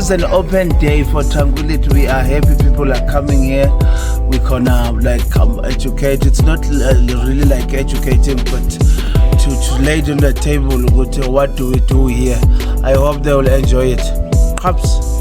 is an open day for Tranquility. We are happy people are coming here. We're gonna educate. It's not really like educating, but to lay it on the table, what do we do here? I hope they will enjoy it. Perhaps.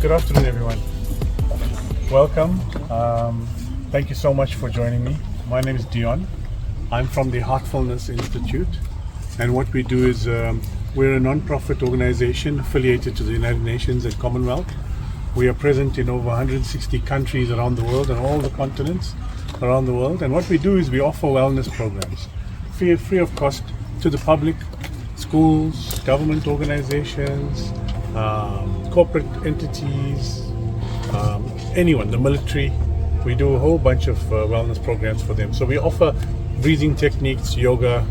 Good afternoon, everyone. Welcome. Thank you so much for joining me. My name is Dion. I'm from the Heartfulness Institute, and what we do is we're a non-profit organization affiliated to the United Nations and Commonwealth. We are present in over 160 countries around the world and all the continents around the world. And what we do is we offer wellness programs free of cost to the public, schools, government organizations, corporate entities, anyone, the military. We do a whole bunch of wellness programs for them. So we offer breathing techniques, yoga,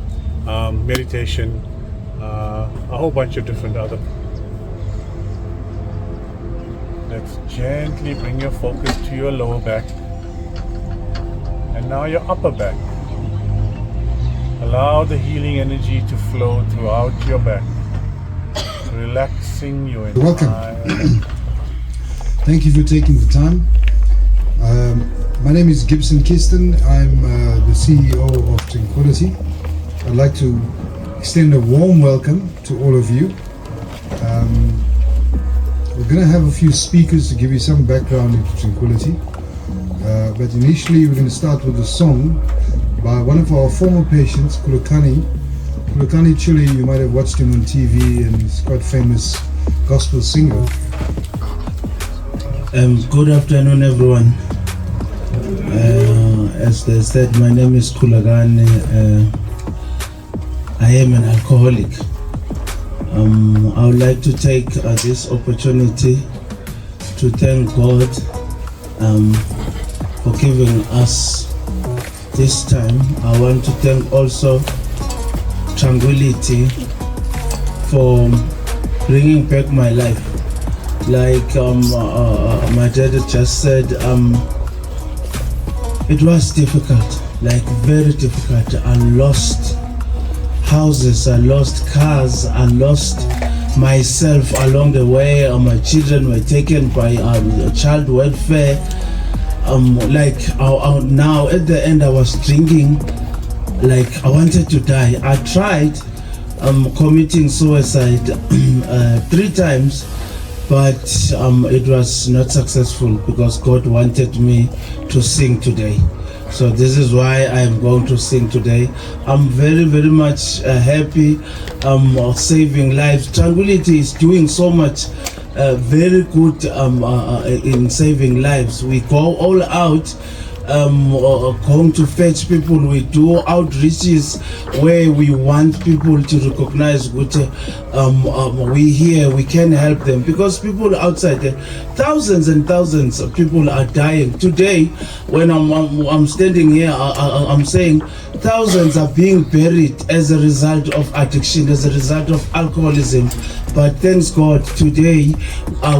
meditation, a whole bunch of different other. Let's gently bring your focus to your lower back and now your upper back. Allow the healing energy to flow throughout your back, relaxing your entire. Welcome. Thank you for taking the time. My name is Gibson Kirsten. I'm the CEO of Tranquility. I'd like to extend a warm welcome to all of you. We're going to have a few speakers to give you some background into Tranquility. But initially we're going to start with a song by one of our former patients, Kulakani. Kulakani Chile, you might have watched him on TV, and he's quite famous gospel singer. Good afternoon, everyone. As they said, my name is Kulagane. I am an alcoholic. I would like to take this opportunity to thank God for giving us this time. I want to thank also Tranquility for bringing back my life. Like my dad just said, it was difficult, like very difficult. I lost houses, I lost cars, I lost myself along the way. My children were taken by child welfare. Now at the end I was drinking, like I wanted to die. I tried committing suicide 3 times, but it was not successful because God wanted me to sing today. So this is why I am going to sing today. I'm very, very much happy saving lives. Tranquility is doing so much very good in saving lives. We go all out, going to fetch people. We do outreaches where we want people to recognize what we here, we can help them, because people outside there, thousands and thousands of people are dying today. When I'm standing here, I'm saying thousands are being buried as a result of addiction, as a result of alcoholism. But thanks God, today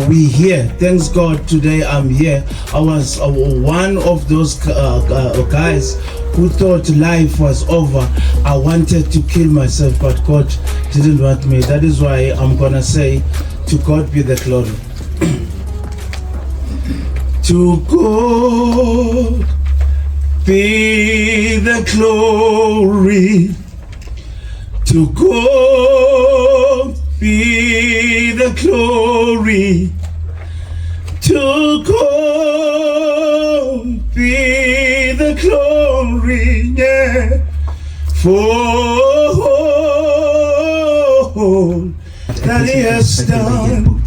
we here. Thanks God, today I'm here. I was one of those guys who thought life was over. I wanted to kill myself, but God didn't want me. That is why I'm gonna say, to God be the glory. To God be the glory. To God be the glory. To God be the glory, yeah, for that He has done.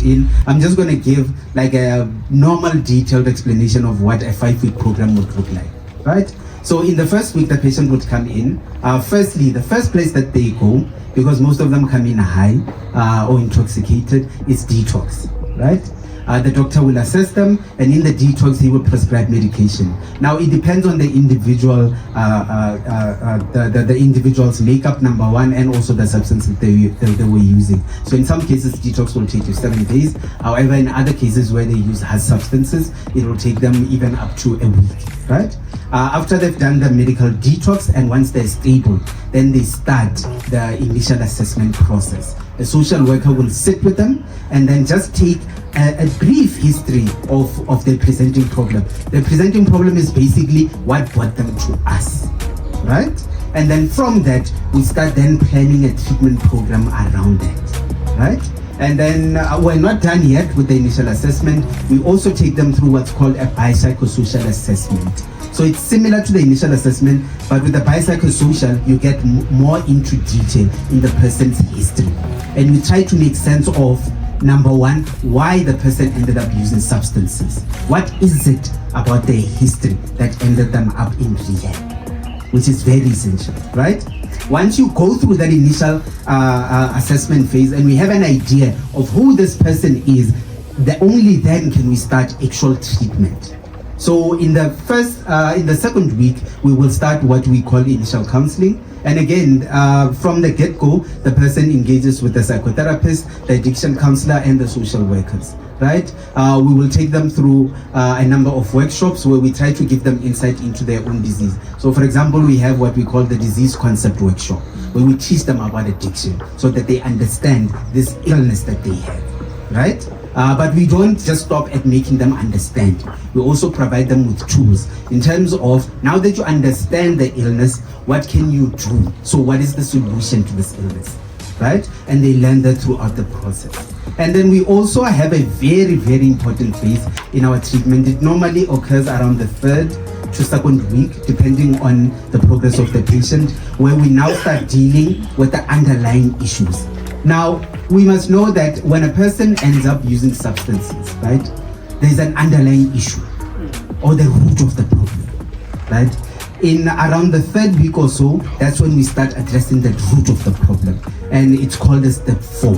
I'm just going to give like a normal detailed explanation of what a 5-week program would look like, right? So in the first week, the patient would come in. Firstly, the first place that they go, because most of them come in high or intoxicated, is detox, right? The doctor will assess them, and in the detox, he will prescribe medication. Now, it depends on the individual, the individual's makeup, number one, and also the substance that they were using. So in some cases, detox will take you 7 days. However, in other cases where they use hard substances, it will take them even up to a week, right? After they've done the medical detox, and once they're stable, then they start the initial assessment process. A social worker will sit with them and then just take a brief history of the presenting problem. The presenting problem is basically what brought them to us, right? And then from that, we start then planning a treatment program around that, right? And then we're not done yet with the initial assessment. We also take them through what's called a biopsychosocial assessment. So it's similar to the initial assessment, but with the biopsychosocial, you get more into detail in the person's history. And we try to make sense of, number one, why the person ended up using substances. What is it about their history that ended them up in rehab? Which is very essential, right? Once you go through that initial assessment phase and we have an idea of who this person is, only then can we start actual treatment. So in the second week, we will start what we call initial counseling. And again, from the get-go, the person engages with the psychotherapist, the addiction counselor, and the social workers, right? We will take them through a number of workshops where we try to give them insight into their own disease. So for example, we have what we call the disease concept workshop, where we teach them about addiction so that they understand this illness that they have, right? But we don't just stop at making them understand. We also provide them with tools in terms of, now that you understand the illness, what can you do? So what is the solution to this illness, right? And they learn that throughout the process. And then we also have a very, very important phase in our treatment. It normally occurs around the 3rd to 2nd week, depending on the progress of the patient, where we now start dealing with the underlying issues. Now, we must know that when a person ends up using substances, right, there's an underlying issue or the root of the problem, right? In around the 3rd week or so, that's when we start addressing the root of the problem, and it's called a step 4,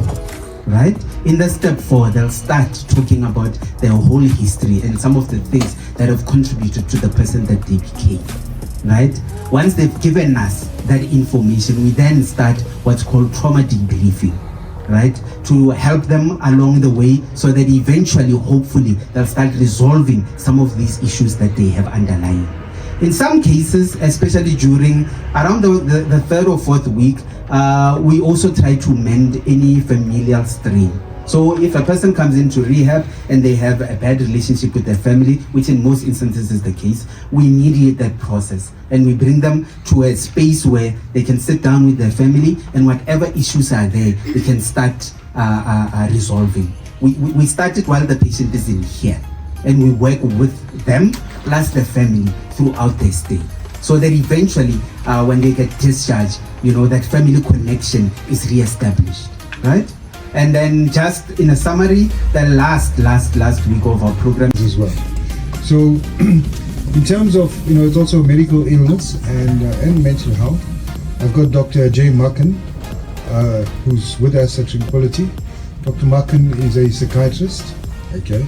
right? In the step 4, they'll start talking about their whole history and some of the things that have contributed to the person that they became, right? Once they've given us that information, we then start what's called trauma debriefing, right? To help them along the way so that eventually, hopefully, they'll start resolving some of these issues that they have underlying. In some cases, especially during around the 3rd or 4th week, we also try to mend any familial strain. So if a person comes into rehab and they have a bad relationship with their family, which in most instances is the case, we mediate that process and we bring them to a space where they can sit down with their family, and whatever issues are there, they can start resolving. We start it while the patient is in here, and we work with them plus the family throughout their stay, so that eventually when they get discharged, that family connection is reestablished, right? And then just in a summary, the last week of our program as well. So in terms of, it's also medical illness and mental health. I've got Dr. Jay Makan, who's with us at Tranquility. Dr. Makan is a psychiatrist, okay?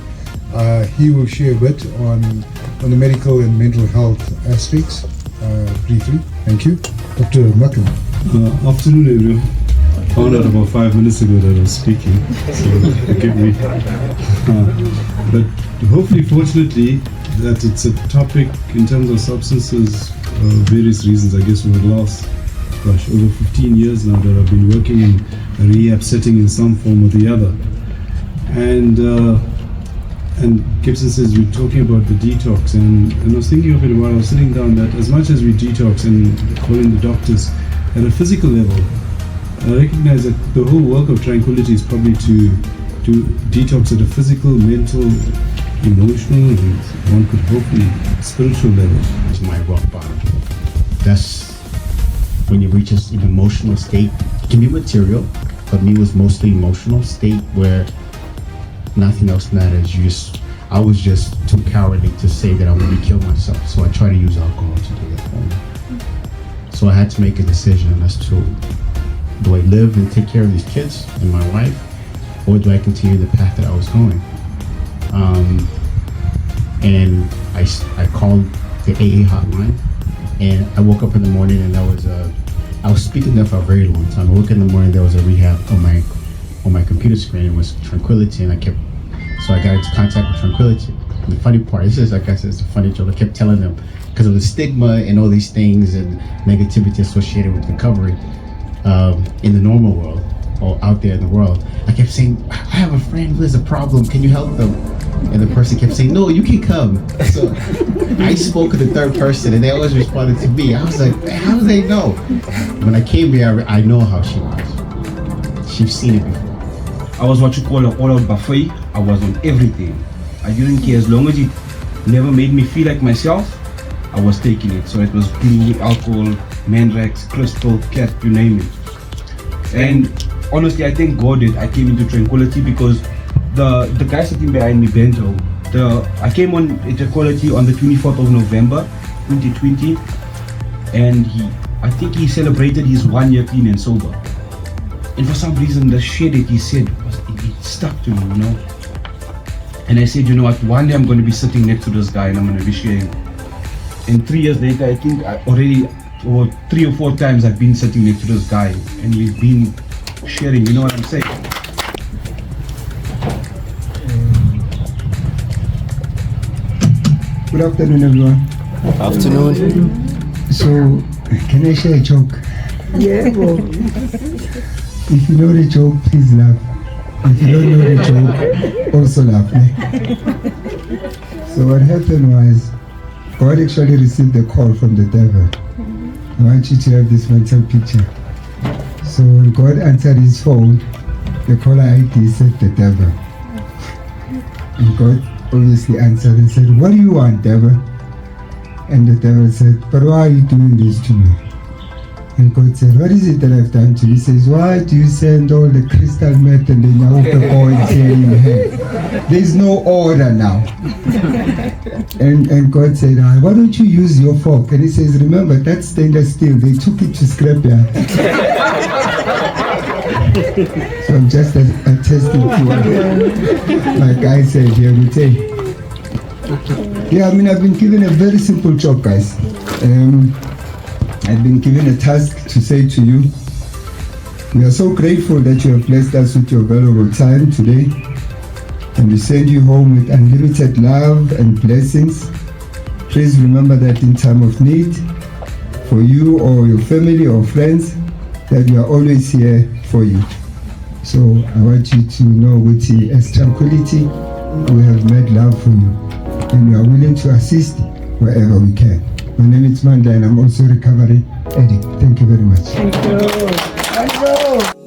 He will share a bit on the medical and mental health aspects briefly. Thank you. Dr. Makan. Afternoon, everyone. I found out about 5 minutes ago that I was speaking, so forgive me. But hopefully, fortunately, that it's a topic in terms of substances, various reasons. I guess over the last, over 15 years now that I've been working in a rehab setting in some form or the other. And Gibson says we're talking about the detox, and I was thinking of it while I was sitting down that as much as we detox and calling the doctors at a physical level, I recognize that the whole work of Tranquility is probably to detox at a physical, mental, emotional, and one could hopefully spiritual level. It's my rock bottom. That's when you reach an emotional state. It can be material, but me was mostly emotional state where nothing else matters. You just I was just too cowardly to say that I'm going to kill myself. So I tried to use alcohol to do that for me. So I had to make a decision as to, do I live and take care of these kids and my wife, or do I continue the path that I was going? And I called the AA hotline, and I woke up in the morning and I was speaking there for a very long time. I woke up in the morning, there was a rehab on my computer screen. It was Tranquility, and so I got into contact with Tranquility. And the funny part, this is, like I said, it's a funny joke. I kept telling them, because of the stigma and all these things and negativity associated with recovery in the normal world, or out there in the world, I kept saying, I have a friend who has a problem, can you help them? And the person kept saying, no, you can come. So I spoke to the third person, and they always responded to me. I was like, how do they know? When I came here, I know how she was. She's seen it before. I was what you call an all-out buffet. I was on everything. I didn't care, as long as it never made me feel like myself, I was taking it. So it was blue, alcohol, Mandrax, crystal, cat, you name it. And honestly, I thank God that I came into Tranquility, because the guy sitting behind me, Bento, I came on Tranquility on the 24th of November 2020, and I think he celebrated his 1 year clean and sober. And for some reason, the shit that he said, it stuck to me, you know. And I said, you know what, one day I'm going to be sitting next to this guy and I'm going to be sharing. And 3 years later, I think or 3 or 4 times I've been sitting next to this guy, and we've been sharing, you know what I'm saying? Good afternoon, everyone. Afternoon. So, can I share a joke? Yeah. If you know the joke, please laugh. If you don't know the joke, also laugh. So what happened was, God actually received a call from the devil. I want you to have this mental picture. So when God answered his phone, the caller ID said the devil. And God obviously answered and said, what do you want, devil? And the devil said, but why are you doing this to me? And God said, what is it that I've done to you? He says, why do you send all the crystal meth and the Nyaoka boys here in here? There's no order now. And God said, why don't you use your fork? And he says, remember, that's stainless steel. They took it to scrapyard. So I'm just attesting to what my guy said here. Yeah, I mean, I've been given a very simple job, guys. I've been given a task to say to you, we are so grateful that you have blessed us with your valuable time today, and we send you home with unlimited love and blessings. Please remember that in time of need, for you or your family or friends, that we are always here for you. So I want you to know, with as Tranquility, we have made love for you, and we are willing to assist wherever we can. My name is Manda, and I'm also recovering addict. Thank you very much. Thank you. Thank you.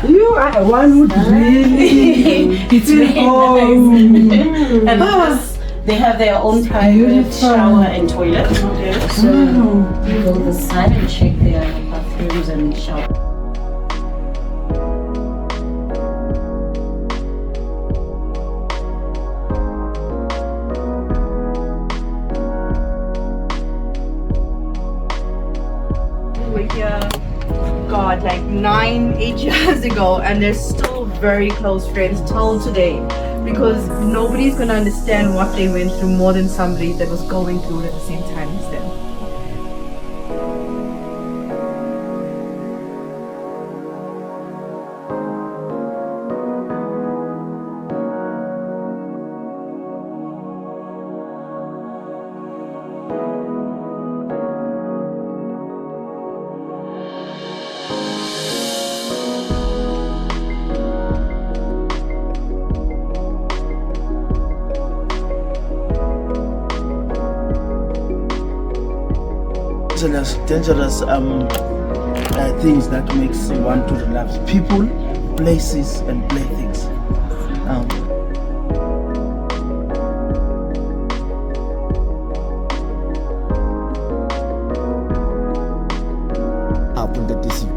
You are one who really it's really nice. And plus, they have their own private shower and toilet. Okay. So you go to the side and check their bathrooms and shower. God, like 8 years ago, and they're still very close friends till today, because nobody's gonna understand what they went through more than somebody that was going through it at the same time as them. Dangerous things that makes you want to relapse. People places and playthings. Up in the DC.